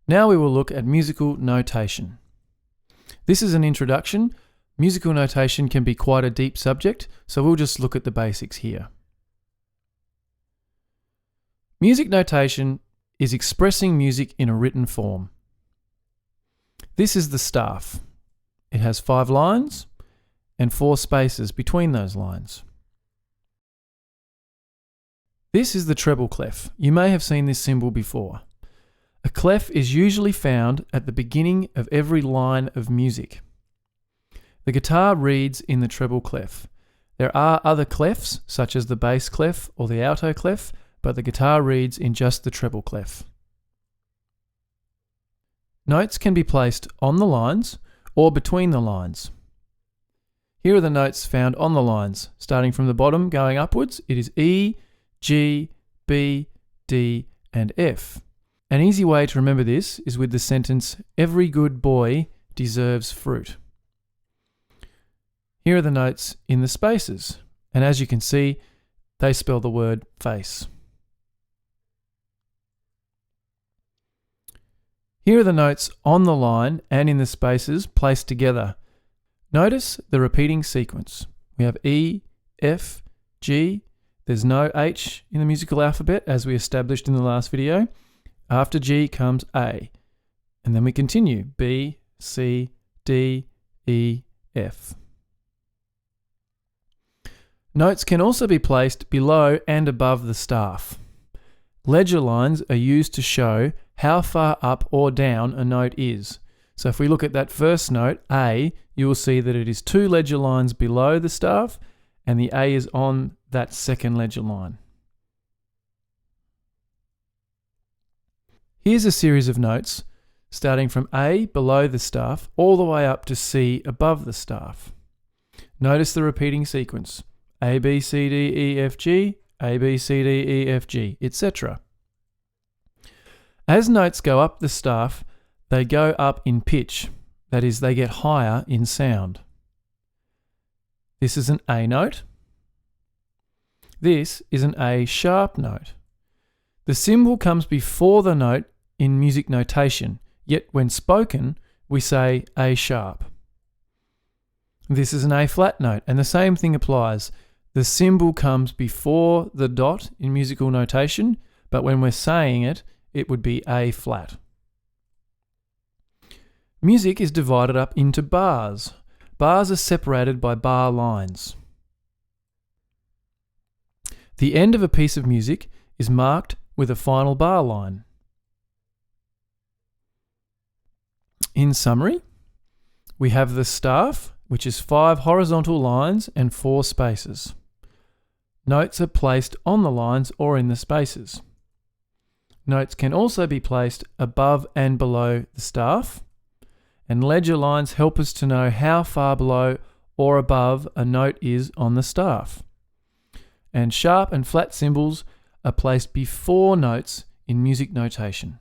Now we will look at musical notation. This is an introduction. Musical notation can be quite a deep subject, so we'll just look at the basics here. Music notation is expressing music in a written form. This is the staff. It has 5 lines and 4 spaces between those lines. This is the treble clef. You may have seen this symbol before. A clef is usually found at the beginning of every line of music. The guitar reeds in the treble clef. There are other clefs, such as the bass clef or the alto clef, but the guitar reeds in just the treble clef. Notes can be placed on the lines or between the lines. Here are the notes found on the lines. Starting from the bottom going upwards, it is E, G, B, D, and F. An easy way to remember this is with the sentence, "Every good boy deserves fruit." Here are the notes in the spaces, and as you can see, they spell the word face. Here are the notes on the line and in the spaces placed together. Notice the repeating sequence. We have E, F, G. There's no H in the musical alphabet as we established in the last video. After G comes A. And then we continue. B, C, D, E, F. Notes can also be placed below and above the staff. Ledger lines are used to show how far up or down a note is. So if we look at that first note, A, you will see that it is 2 ledger lines below the staff, and the A is on that second ledger line. Here's a series of notes starting from A below the staff all the way up to C above the staff. Notice the repeating sequence. A, B, C, D, E, F, G, A, B, C, D, E, F, G, etc. As notes go up the staff, they go up in pitch. That is, they get higher in sound. This is an A note. This is an A sharp note. The symbol comes before the note in music notation, yet when spoken, we say A sharp. This is an A flat note, and the same thing applies. The symbol comes before the dot in musical notation, but when we're saying it, it would be A flat. Music is divided up into bars. Bars are separated by bar lines. The end of a piece of music is marked with a final bar line. In summary, we have the staff, which is 5 horizontal lines and 4 spaces. Notes are placed on the lines or in the spaces. Notes can also be placed above and below the staff, and ledger lines help us to know how far below or above a note is on the staff. And sharp and flat symbols are placed before notes in music notation.